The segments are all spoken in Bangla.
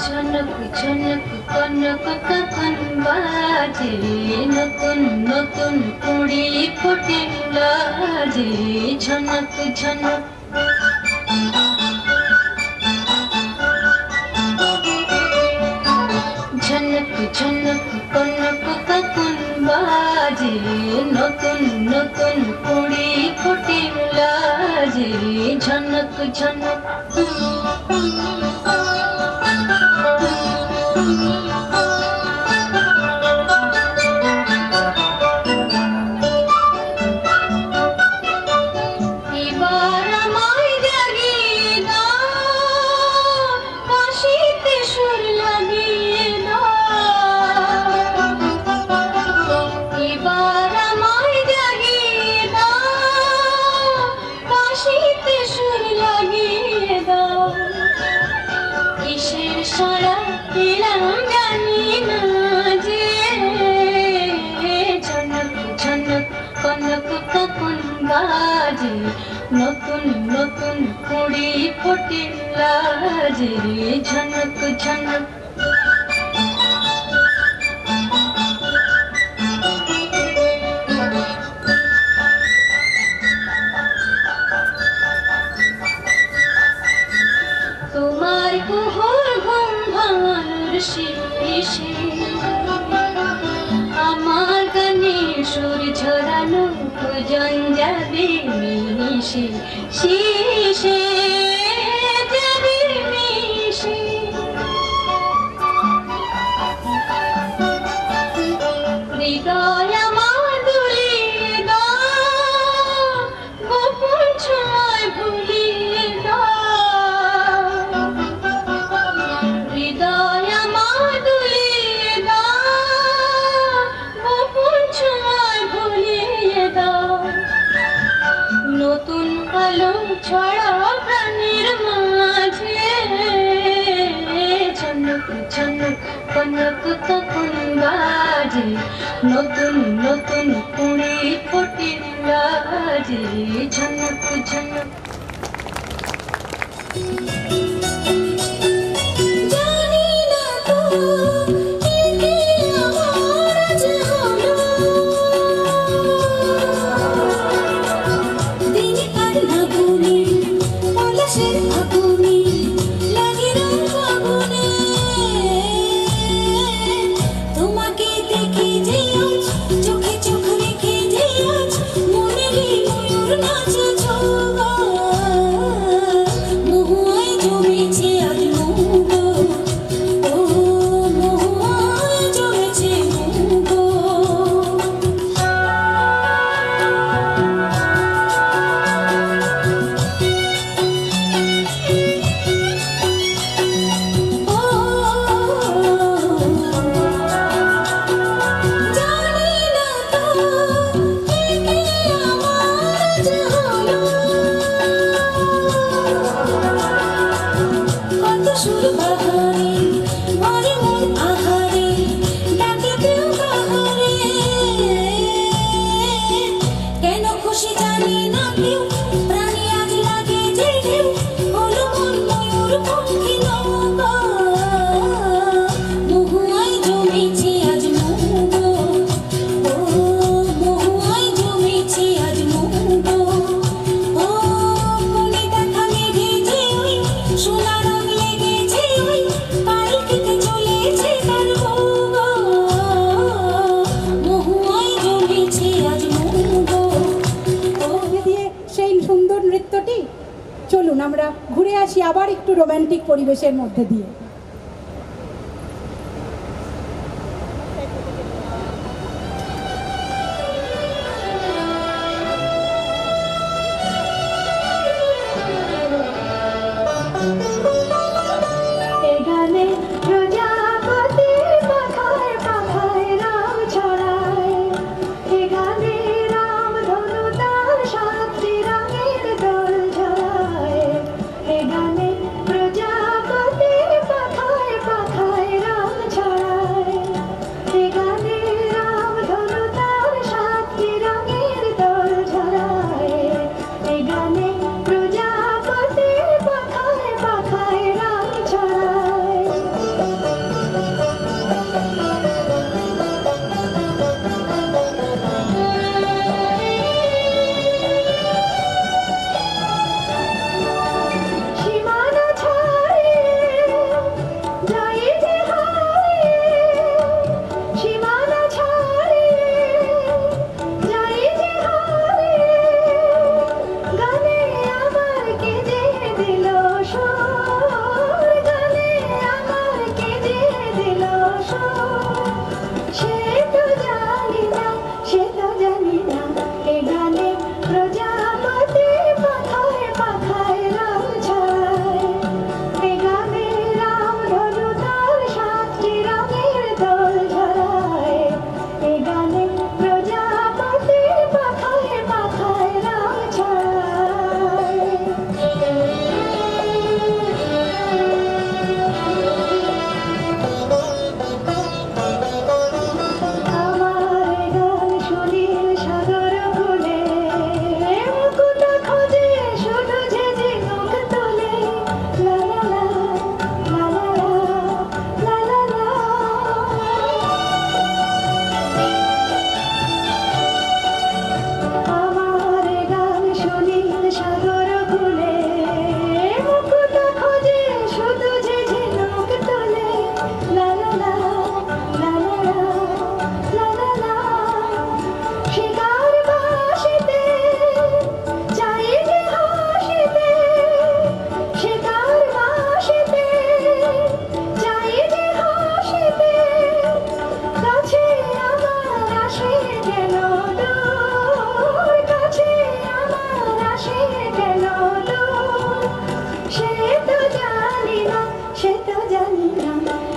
ঝনক ঝনক কনক কখন বাজে, নতুন নতুন কুড়ি ফোটে লাজে, ঝনক ঝনক। ঝনক ঝনক কনক কখন বাজে, নতুন নতুন কুড়ি ফোটে লাজে, ঝনক ঝনক। নতুন নতুন কুড়ি ফোটে লাজে, ঝনক ঝনক। তোমার কুহুর ঘুম ভাঙানোর শেষে আমার গানে সুর ঝরানো ভজন যাবে মিশে, শেষে যাবে মিশে। হৃদয় আমার দুলিয়ে দাও, গোপন ছোঁয়ায় ভুলিয়ে দাও। হৃদয় আমার দুলিয়ে দাও, গোপন ছোঁয়ায় ভুলিয়ে দাও। নতুন আলো ছড়াও প্রাণের মাঝে, ঝনক ঝনক কনক কখন বাজে, নতুন নতুন কুড়ি ফোটে লাজে, ঝনক ঝনক। চলুন আমরা ঘুরে আসি আবার একটু রোমান্টিক পরিবেশের মধ্যে দিয়ে। প্রজাপতি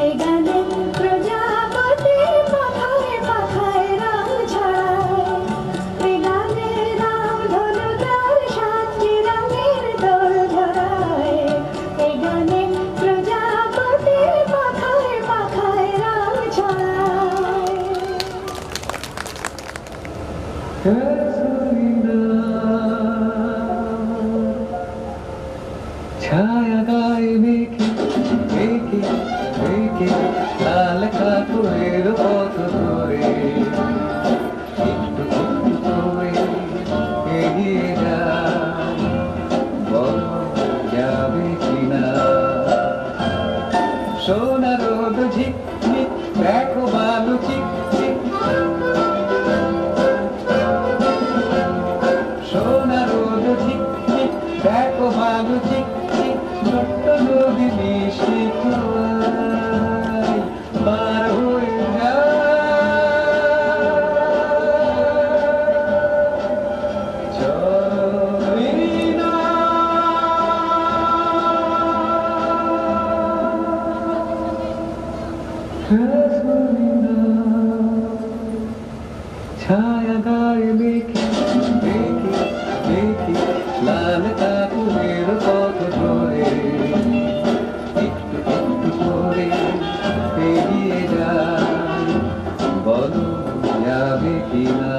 এ গানে প্রজাপতি পাখায় পাখায় রং ছড়ায়, এ গানে রামধনু তার সাতটি রঙের দোল ধরায়, এ গানে প্রজাপতি পাখায় পাখায় রং ছড়ায়। ছায়া গায়ে মেঘে মেঘে মেঘে লাল কাপড়ের পথ ধরে একটু একটু করে এগিয়ে যায়, বলো যাবে কিনা। সোনা রোদ ঝিকঝিক দেখো বালু চিক চিক, সোনা রোদ ঝিকঝিক দেখো বালু চিক চিক, ছোট্ট নদী মিষ্টি খোয়াই পার হয়ে যায়। চলো রিনা, ছায়া গায়ে মেঘে মেঘে মেঘে লাল কাপড়ের পথ ধরে একটু একটু করে এগিয়ে যায়, বলো যাবে কিনা।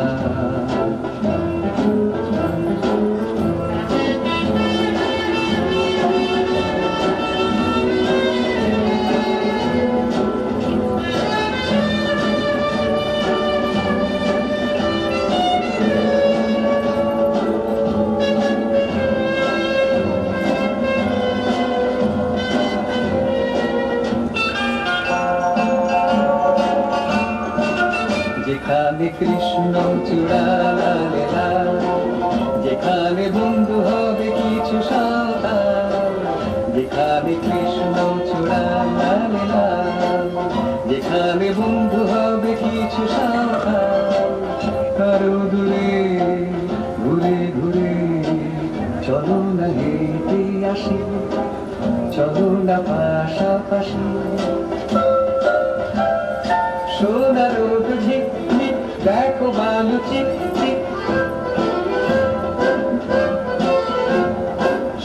যেখানে কৃষ্ণ চূড়া লাল লাল, যেখানে বন্ধু হবে কিছু সাঁওতাল, যেখানে কৃষ্ণ চূড়া লাল লাল, যেখানে বন্ধু হবে কিছু সাঁওতাল, কারো দূরে ঘুরে ঘুরে চলো না হেঁটে আসি, চলো না পাশাপাশি। সোনা রোদ ঝিকঝিক দেখো বালু চিক চিক,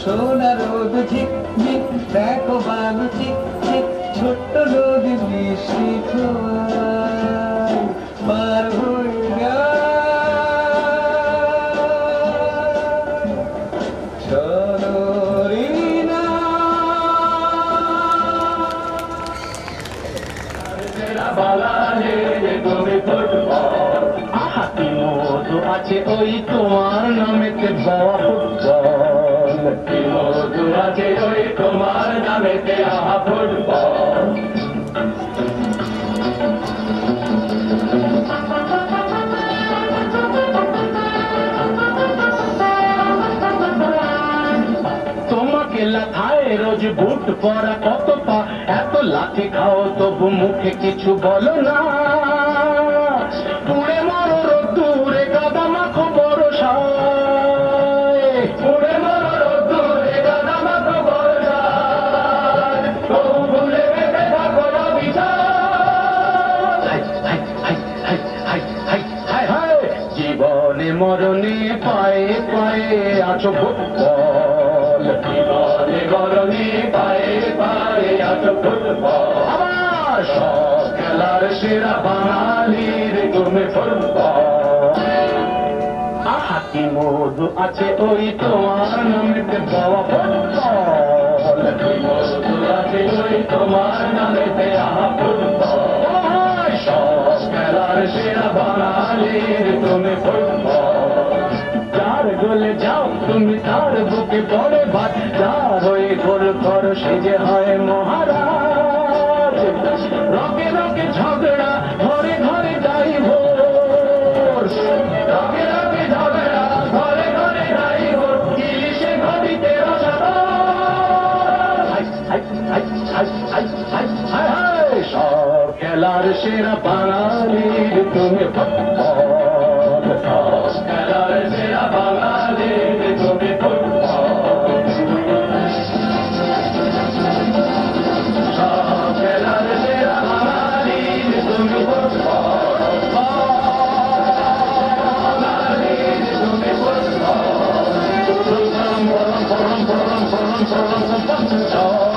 সোনা রোদ ঝিকঝিক দেখো বালু চিক চিক, ছোট্ট নদী মিষ্টি খোয়াই পার হয়ে যায়। চলো রিনা, হাতি মধু আছে ওই তোমার নামেতে বাবা ফুটবল, মধু আছে ওই তোমার নামেতে আহা ফুটবল। তোমাকে লাথায় রোজ বুট পরা কত পা, এত লাথি খাও তবু মুখে কিছু বলো না, পুড়ে মরো রোদ্দুরে গাদা মাখো বরসায়, পুড়ে মরো রোদ্দুরে গাদা মাখো বরসায়, তবু ভুলে বেঁচে থাকো না বিচার। High high high high high high high high, জীবনে মরণে পায়ে পায়ে আছো ফুটবল, জীবনে মরণে পায়ে পায়ে আছো ফুটবল। আবার সব খেলার সেরা বাঙালির তুমি ফুটবল। হাতি মধু আছে ওই তোমার নামেতে বাবা ফুটবল, মধু আছে ওই তোমার নামেতে আহা ফুটবল। সব খেলার সেরা বাঙালির তুমি ফুটবল। যার গোলে যাও তুমি তার বুকে পড়ে ভাত, যার হয়ে গোল করো সে যে হয় মহারাজ। রকে রকে ঝগড়া ঘরে ঘরে যাই ভোর, রকে রকে ঝগড়া ঘরে ঘরে যাই ভোর, ইলিশে ঘটিতে রসাতল। সব খেলার সেরা বাঙালির তুমি ফুটবল, সব খেলার সেরা বাঙালির তুমি ফুটবল। সব খেলার Jai